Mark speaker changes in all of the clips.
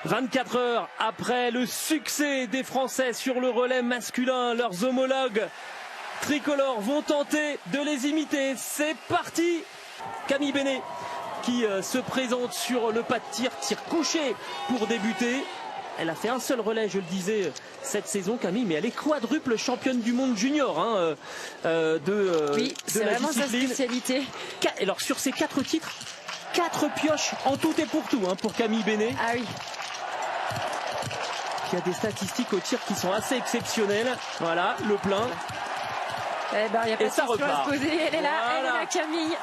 Speaker 1: 24 heures après le succès des Français sur le relais masculin, leurs homologues tricolores vont tenter de les imiter. C'est parti. Camille Bénet qui se présente sur le pas de tir couché pour débuter. Elle a fait un seul relais, je le disais, cette saison, Camille, mais elle est quadruple championne du monde junior
Speaker 2: oui, c'est vraiment sa spécialité.
Speaker 1: Alors sur ces 4 titres, 4 pioches en tout et pour tout pour Camille Bénet.
Speaker 2: Ah oui.
Speaker 1: Qui a des statistiques au tir qui sont assez exceptionnelles. Voilà, le plein.
Speaker 2: Eh ben, y a pas
Speaker 1: et ça repart.
Speaker 2: À se poser. Elle est là,
Speaker 1: voilà.
Speaker 2: Elle est là, Camille.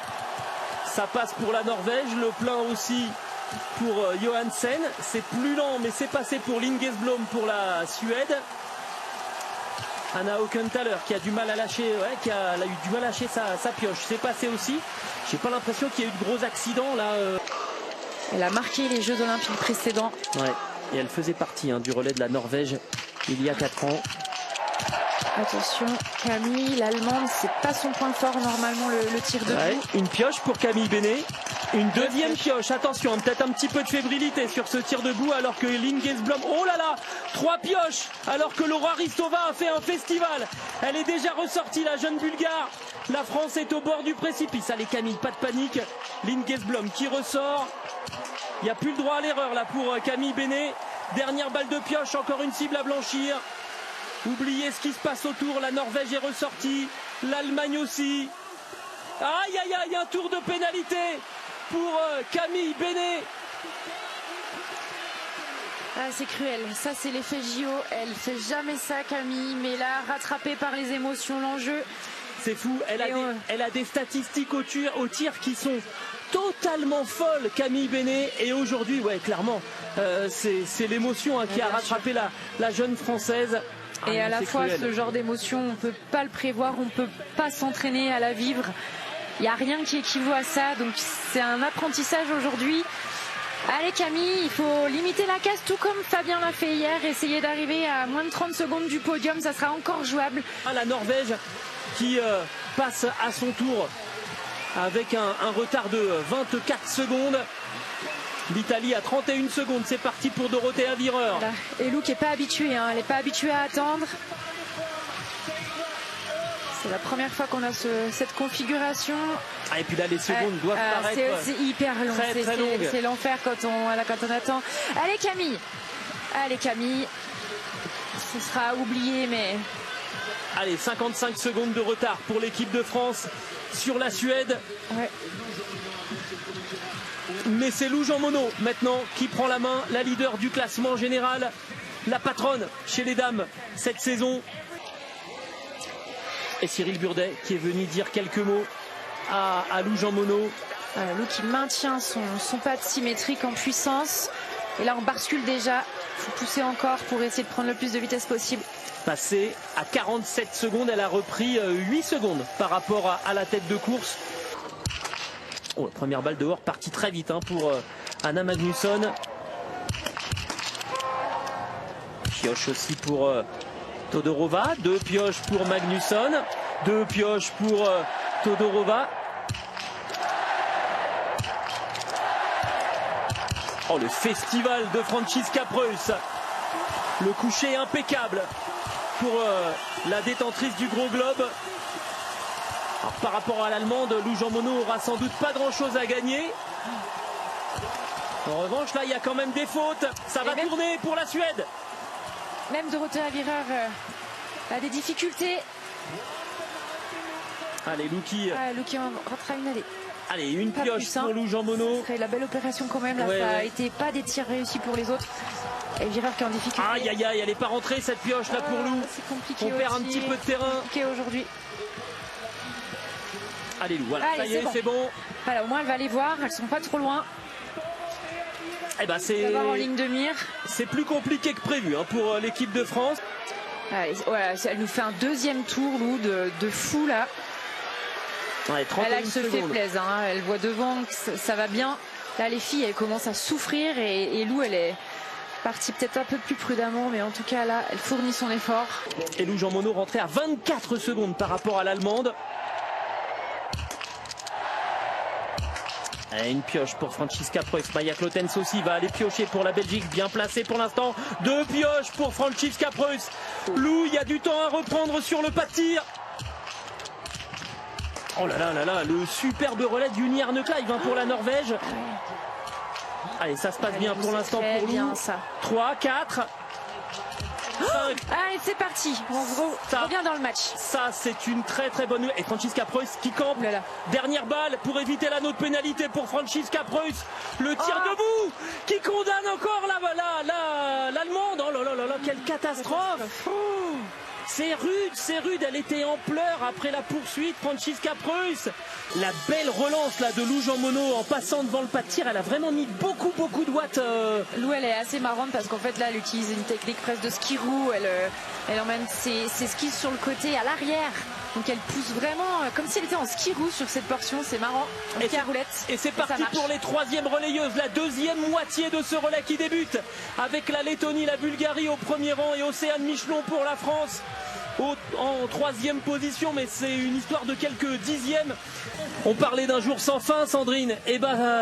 Speaker 1: Ça passe pour la Norvège, le plein aussi pour Johansen. C'est plus lent, mais c'est passé pour Lingesblom pour la Suède. Anna Haukenthaler qui a du mal à lâcher, elle a eu du mal à lâcher sa pioche. C'est passé aussi. J'ai pas l'impression qu'il y a eu de gros accidents là.
Speaker 2: Elle a marqué les Jeux Olympiques précédents.
Speaker 1: Ouais. Et elle faisait partie du relais de la Norvège il y a 4 ans.
Speaker 2: Attention, Camille, l'Allemande, c'est pas son point fort normalement le tir de
Speaker 1: ouais, une pioche pour Camille Bénet. Une deuxième pioche, attention, peut-être un petit peu de fébrilité sur ce tir debout alors que Lingesblom, oh là là, 3 pioches alors que Laura Ristova a fait un festival. Elle est déjà ressortie, la jeune Bulgare. La France est au bord du précipice. Allez Camille, pas de panique. Lingesblom qui ressort. Il n'y a plus le droit à l'erreur là pour Camille Bénet. Dernière balle de pioche, encore une cible à blanchir. Oubliez ce qui se passe autour, la Norvège est ressortie, l'Allemagne aussi. Aïe aïe aïe, un tour de pénalité pour Camille Bénet.
Speaker 2: Ah, c'est cruel, ça c'est l'effet JO, elle fait jamais ça Camille, mais là rattrapée par les émotions, l'enjeu.
Speaker 1: C'est fou, elle a des statistiques au tir qui sont totalement folles, Camille Bénet, et aujourd'hui, ouais, clairement, c'est l'émotion qui a rattrapé la jeune Française.
Speaker 2: Et à la fois, ce genre d'émotion, on ne peut pas le prévoir, on ne peut pas s'entraîner à la vivre. Il n'y a rien qui équivaut à ça, donc c'est un apprentissage aujourd'hui. Allez Camille, il faut limiter la casse, tout comme Fabien l'a fait hier, essayer d'arriver à moins de 30 secondes du podium, ça sera encore jouable.
Speaker 1: La Norvège qui passe à son tour avec un retard de 24 secondes. L'Italie à 31 secondes, c'est parti pour Dorothea Virer.
Speaker 2: Voilà. Et Lou qui n'est pas habituée, elle n'est pas habituée à attendre. C'est la première fois qu'on a cette configuration.
Speaker 1: Ah, et puis là, les secondes doivent paraître
Speaker 2: c'est hyper long,
Speaker 1: très longues.
Speaker 2: C'est l'enfer quand on attend. Allez Camille, ce sera oublié, mais...
Speaker 1: Allez, 55 secondes de retard pour l'équipe de France sur la Suède.
Speaker 2: Ouais.
Speaker 1: Mais c'est Lou Jean Monod maintenant qui prend la main, la leader du classement général, la patronne chez les dames cette saison. Et Cyril Burdet qui est venu dire quelques mots à Lou Jean Monod.
Speaker 2: Lou qui maintient son pas de symétrique en puissance. Et là on bascule déjà, il faut pousser encore pour essayer de prendre le plus de vitesse possible.
Speaker 1: Passée à 47 secondes, elle a repris 8 secondes par rapport à la tête de course. Oh, la première balle dehors, partie très vite pour Anna Magnusson. Pioche aussi pour Todorova. 2 pioches pour Magnusson. 2 pioches pour Todorova. Oh, le festival de Franziska Preuss. Le coucher impeccable pour la détentrice du gros globe. Alors, par rapport à l'Allemande, Lou Jean Monod aura sans doute pas grand chose à gagner. En revanche, là, il y a quand même des fautes. Ça va tourner pour la Suède.
Speaker 2: Même Dorothea Virer a des difficultés.
Speaker 1: Allez, Lou qui
Speaker 2: en rattrape une allée.
Speaker 1: Allez, une pioche pour Lou Jean Monod.
Speaker 2: Ce serait la belle opération quand même. Là, ça a été pas des tirs réussis pour les autres. Et Virer qui est en difficulté.
Speaker 1: Aïe, aïe, aïe, elle n'est pas rentrée cette pioche là pour Lou.
Speaker 2: C'est compliqué.
Speaker 1: On perd un petit peu de terrain.
Speaker 2: C'est compliqué aujourd'hui.
Speaker 1: Allez Lou, voilà, ça y est, c'est bon.
Speaker 2: Voilà, au moins elle va les voir, elles sont pas trop loin.
Speaker 1: Eh ben c'est
Speaker 2: en ligne de mire.
Speaker 1: C'est plus compliqué que prévu pour l'équipe de France.
Speaker 2: Allez, voilà, elle nous fait un deuxième tour, Lou, de fou là.
Speaker 1: Ouais,
Speaker 2: elle se fait plaisir, elle voit devant que ça va bien. Là les filles elles commencent à souffrir et Lou elle est partie peut-être un peu plus prudemment, mais en tout cas là elle fournit son effort.
Speaker 1: Et Lou Jean Monod rentrait à 24 secondes par rapport à l'Allemande. Allez, une pioche pour Franziska Preuss. Maja Klotens aussi va aller piocher pour la Belgique. Bien placé pour l'instant. 2 pioches pour Franziska Preuss. Lou, il y a du temps à reprendre sur le pas de tir. Oh là là là là, le superbe relais d'Uni Arnekleiv pour la Norvège. Allez, ça se passe bien pour l'instant pour Lou. 3, 4. 5.
Speaker 2: Allez, c'est parti. On revient dans le match.
Speaker 1: Ça, c'est une très très bonne nouvelle. Et Franziska Preuss qui campe. Dernière balle pour éviter la note pénalité pour Franziska Preuss. Le tir debout qui condamne encore l'Allemande. Oh là là là là, quelle catastrophe. C'est rude, elle était en pleurs après la poursuite, Franziska Preuss. La belle relance là de Lou Jean Monod en passant devant le pas de tir, elle a vraiment mis beaucoup de watts.
Speaker 2: Lou, elle est assez marrante parce qu'en fait là, elle utilise une technique presque de skiroo, elle emmène ses skis sur le côté à l'arrière. Donc elle pousse vraiment comme si elle était en skiroo sur cette portion, c'est marrant.
Speaker 1: Et c'est parti pour les 3e relayeuses, la 2e moitié de ce relais qui débute avec la Lettonie, la Bulgarie au premier rang et Océane Michelon pour la France en 3e position, mais c'est une histoire de quelques dixièmes. On parlait d'un jour sans fin, Sandrine, et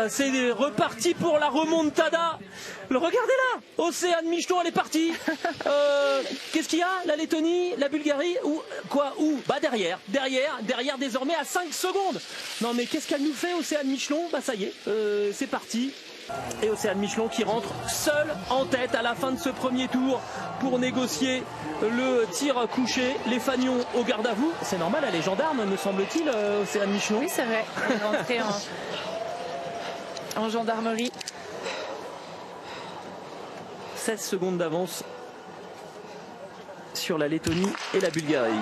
Speaker 1: c'est reparti pour la remontada. Regardez là, Océane Michelon, elle est partie. Qu'est-ce qu'il y a? La Lettonie, la Bulgarie, où derrière désormais à 5 secondes. Non mais qu'est-ce qu'elle nous fait, Océane Michelon? Ça y est, c'est parti. Et Océane Michelon qui rentre seule en tête à la fin de ce premier tour pour négocier le tir couché. Les Fagnons au garde à vous. C'est normal, elle est gendarme, me semble-t-il, Océane Michelon.
Speaker 2: Oui, c'est vrai. Elle est rentrée en gendarmerie.
Speaker 1: 16 secondes d'avance sur la Lettonie et la Bulgarie.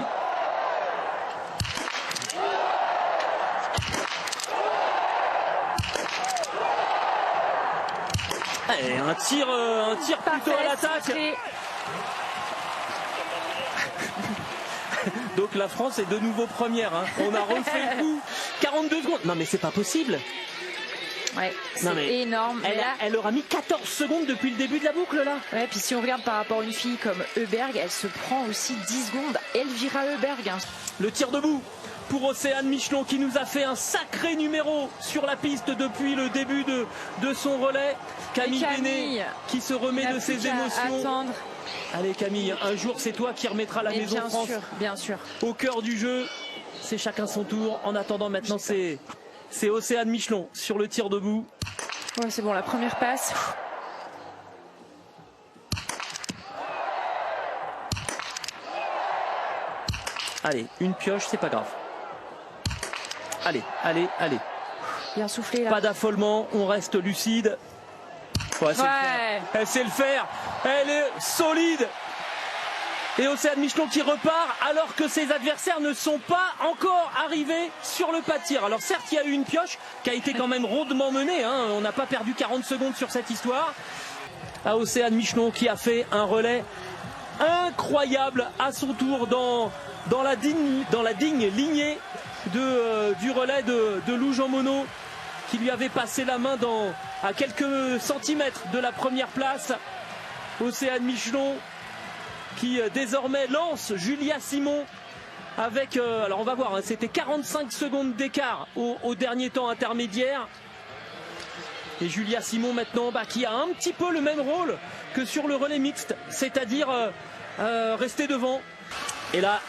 Speaker 1: Allez, un tir plutôt à l'attaque. Donc la France est de nouveau première. On a refait le coup. 42 secondes. Non mais c'est pas possible.
Speaker 2: Ouais, c'est énorme.
Speaker 1: Elle aura mis 14 secondes depuis le début de la boucle là.
Speaker 2: Ouais, puis si on regarde par rapport à une fille comme Heuberg, elle se prend aussi 10 secondes. Elvira Heuberg.
Speaker 1: Le tir debout pour Océane Michelon qui nous a fait un sacré numéro sur la piste depuis le début de son relais. Camille Benet qui se remet de ses émotions.
Speaker 2: Attendre.
Speaker 1: Allez Camille, un jour c'est toi qui remettras la Maison France
Speaker 2: bien sûr.
Speaker 1: Au cœur du jeu. C'est chacun son tour. En attendant maintenant c'est Océane Michelon sur le tir debout.
Speaker 2: Ouais, c'est bon, la première passe.
Speaker 1: Allez, une pioche, c'est pas grave. Allez.
Speaker 2: Bien soufflé là.
Speaker 1: Pas d'affolement, on reste lucide. Ouais, elle sait le faire. Elle est solide. Et Océane Michelon qui repart alors que ses adversaires ne sont pas encore arrivés sur le pas de tir. Alors certes, il y a eu une pioche qui a été quand même rondement menée. On n'a pas perdu 40 secondes sur cette histoire. À Océane Michelon qui a fait un relais incroyable à son tour dans la digne lignée du relais de Lou Jean Monod qui lui avait passé la main à quelques centimètres de la première place. Océane Michelon qui désormais lance Julia Simon avec, alors on va voir, c'était 45 secondes d'écart au dernier temps intermédiaire. Et Julia Simon maintenant qui a un petit peu le même rôle que sur le relais mixte, c'est-à-dire rester devant. Et là,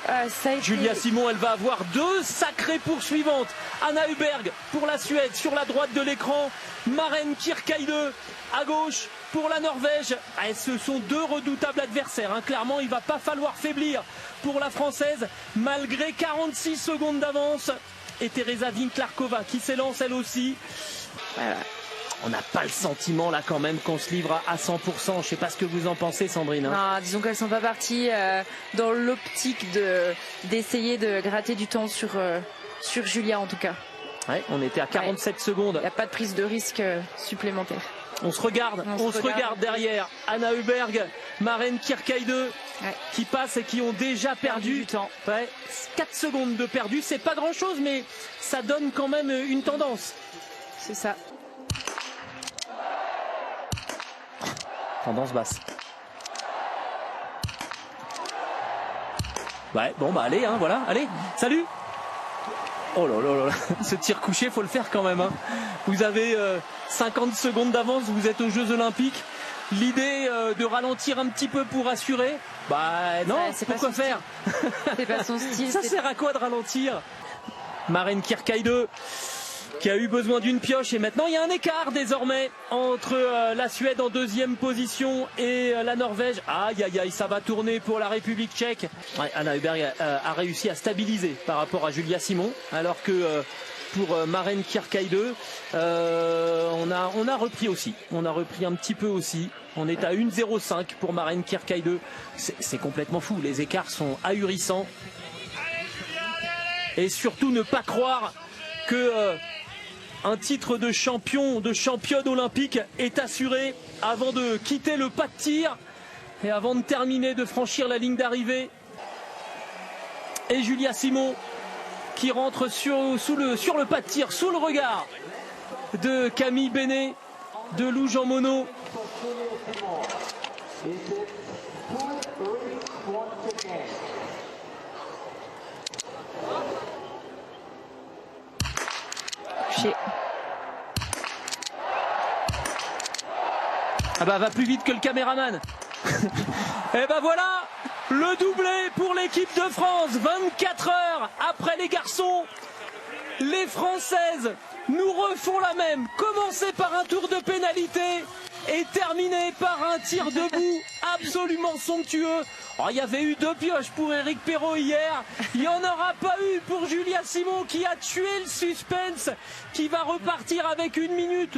Speaker 1: Julia Simon, elle va avoir 2 sacrées poursuivantes. Anna Heuberg pour la Suède sur la droite de l'écran. Maren Kierkeide à gauche pour la Norvège. Ce sont 2 redoutables adversaires. Clairement, il ne va pas falloir faiblir pour la Française malgré 46 secondes d'avance. Et Teresa Winklarkova qui s'élance elle aussi. Voilà. On n'a pas le sentiment là quand même qu'on se livre à 100%. Je ne sais pas ce que vous en pensez, Sandrine.
Speaker 2: Non, disons qu'elles ne sont pas parties dans l'optique d'essayer de gratter du temps sur Julia en tout cas.
Speaker 1: Ouais, on était à 47 secondes.
Speaker 2: Il n'y a pas de prise de risque supplémentaire.
Speaker 1: On se regarde derrière. Anna Heuberg, Maren Kierkeide qui passent et qui ont déjà perdu
Speaker 2: du temps.
Speaker 1: 4 secondes de perdu, c'est pas grand chose, mais ça donne quand même une tendance.
Speaker 2: C'est ça.
Speaker 1: Tendance basse. Ouais, bon allez, voilà, allez, salut. Oh là là là, ce tir couché, faut le faire quand même. Hein. Vous avez 50 secondes d'avance, vous êtes aux Jeux Olympiques. L'idée de ralentir un petit peu pour assurer, bah non, pourquoi faire?
Speaker 2: C'est pas son style.
Speaker 1: Ça sert à quoi de ralentir? Maren Kierkeide qui a eu besoin d'une pioche et maintenant il y a un écart désormais entre la Suède en deuxième position et la Norvège. Aïe aïe aïe, ça va tourner pour la République tchèque. Ouais, Anna Hubberg a réussi à stabiliser par rapport à Julia Simon, alors que pour Maren Kierkeide on a repris aussi. On a repris un petit peu aussi. On est à 1,05 pour Maren Kierkeide. C'est complètement fou. Les écarts sont ahurissants. Et surtout ne pas croire que un titre de champion, de championne olympique est assuré avant de quitter le pas de tir et avant de terminer, de franchir la ligne d'arrivée. Et Julia Simon qui rentre sur le pas de tir, sous le regard de Camille Bénet, de Lou Jean Monod. Ah bah va plus vite que le caméraman. Et bah voilà le doublé pour l'équipe de France. 24 heures après les garçons, les Françaises nous refont la même. Commencer par un tour de pénalité et terminer par un tir debout absolument somptueux. Oh, il y avait eu 2 pioches pour Éric Perrault hier. Il n'y en aura pas eu pour Julia Simon qui a tué le suspense, qui va repartir avec 1 minute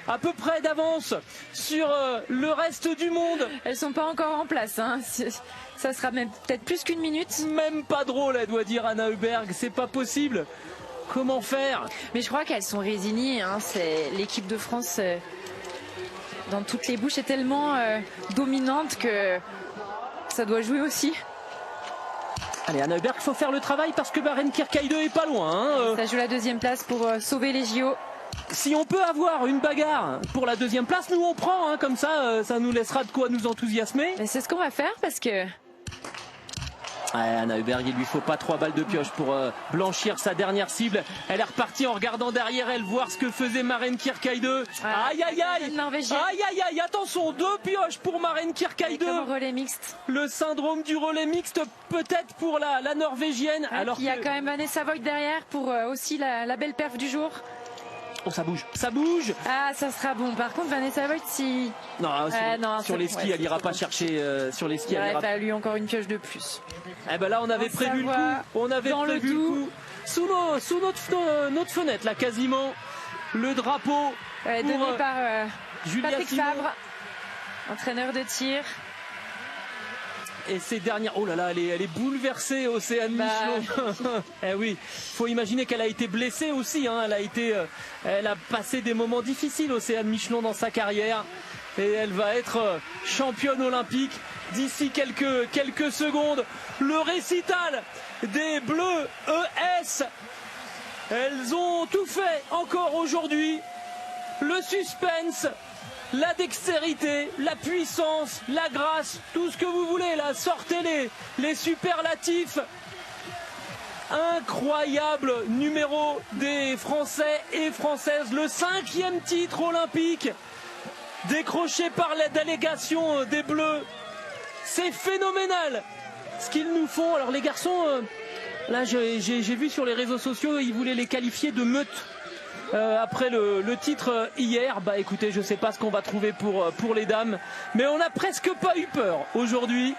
Speaker 1: à peu près d'avance sur le reste du monde.
Speaker 2: Elles sont pas encore en place, hein. Ça sera même peut-être plus qu'1 minute.
Speaker 1: Même pas drôle, elle doit dire Anna Hubberg, c'est pas possible. Comment faire?
Speaker 2: Mais je crois qu'elles sont résignées, hein. C'est l'équipe de France dans toutes les bouches est tellement dominante que ça doit jouer aussi.
Speaker 1: Allez, Anna Hubberg, il faut faire le travail parce que Maren Kierkeide est pas loin. Hein.
Speaker 2: Ça joue la 2e place pour sauver les JO.
Speaker 1: Si on peut avoir une bagarre pour la 2e place, nous on prend, hein, comme ça, ça nous laissera de quoi nous enthousiasmer.
Speaker 2: Mais c'est ce qu'on va faire parce que...
Speaker 1: Ouais, Anna Hubberg, il lui faut pas 3 balles de pioche pour blanchir sa dernière cible. Elle est repartie en regardant derrière elle voir ce que faisait Maren Kierkeide. Aïe aïe aïe, aïe aïe aïe, attention, 2 pioches pour Maren Kierkeide.
Speaker 2: Comme relais mixte.
Speaker 1: Le syndrome du relais mixte peut-être pour la Norvégienne.
Speaker 2: Alors il y a quand même Vanessa Voigt derrière pour aussi la belle perf du jour.
Speaker 1: Oh, ça bouge, ça bouge.
Speaker 2: Ah, ça sera bon. Par contre, Vanessa Voigt, si...
Speaker 1: Non, sur les skis, elle ira pas chercher. Sur les skis,
Speaker 2: il aurait fallu encore une pioche de plus.
Speaker 1: Eh ben là, on avait prévu le coup. On avait prévu le coup. Sous notre fenêtre, là, quasiment. Le drapeau
Speaker 2: donné par
Speaker 1: Julia
Speaker 2: Patrick
Speaker 1: Simon.
Speaker 2: Fabre, entraîneur de tir.
Speaker 1: Et ces dernières, oh là là, elle est bouleversée, Océane Michelon. Eh oui, faut imaginer qu'elle a été blessée aussi. Hein. Elle a passé des moments difficiles, Océane Michelon, dans sa carrière. Et elle va être championne olympique d'ici quelques secondes. Le récital des Bleus ES. Elles ont tout fait encore aujourd'hui. Le suspense, la dextérité, la puissance, la grâce, tout ce que vous voulez là, sortez les superlatifs. Incroyable numéro des Français et Françaises, le 5e titre olympique décroché par la délégation des Bleus. C'est phénoménal ce qu'ils nous font. Alors les garçons, là j'ai vu sur les réseaux sociaux, ils voulaient les qualifier de meute. Après le titre hier, bah écoutez, je sais pas ce qu'on va trouver pour les dames, mais on n'a presque pas eu peur aujourd'hui,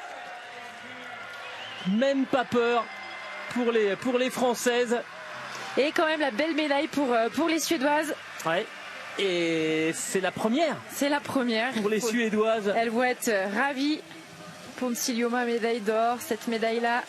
Speaker 1: même pas peur pour les Françaises.
Speaker 2: Et quand même la belle médaille pour les Suédoises.
Speaker 1: Ouais. Et c'est la première.
Speaker 2: C'est la première
Speaker 1: pour les Suédoises.
Speaker 2: Elles vont être ravies. Pontsilioma, médaille d'or, cette médaille-là.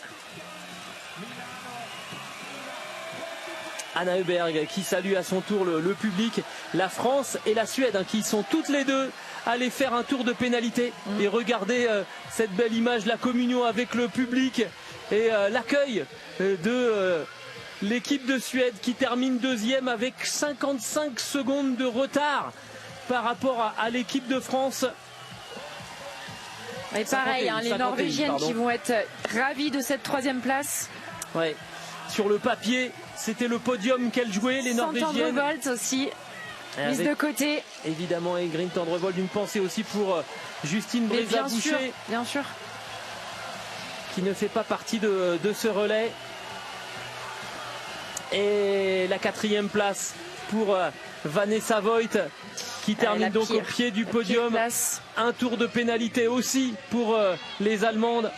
Speaker 1: Anna Hubberg qui salue à son tour le public, la France et la Suède hein, qui sont toutes les deux allées faire un tour de pénalité. Et regardez cette belle image, la communion avec le public et l'accueil de l'équipe de Suède qui termine 2e avec 55 secondes de retard par rapport à l'équipe de France.
Speaker 2: Et pareil, hein, les Norvégiennes qui vont être ravies de cette 3e place.
Speaker 1: Ouais. Sur le papier, C'était le podium qu'elle jouait, les Norvégiennes.
Speaker 2: Tendrevolt aussi, mise de côté.
Speaker 1: Évidemment, Ingrid Tendrevolt, une pensée aussi pour Justine Brézat-Boucher.
Speaker 2: Bien sûr.
Speaker 1: Qui ne fait pas partie de ce relais. Et la 4e place pour Vanessa Voigt qui termine donc au pied du podium. Un tour de pénalité aussi pour les Allemandes.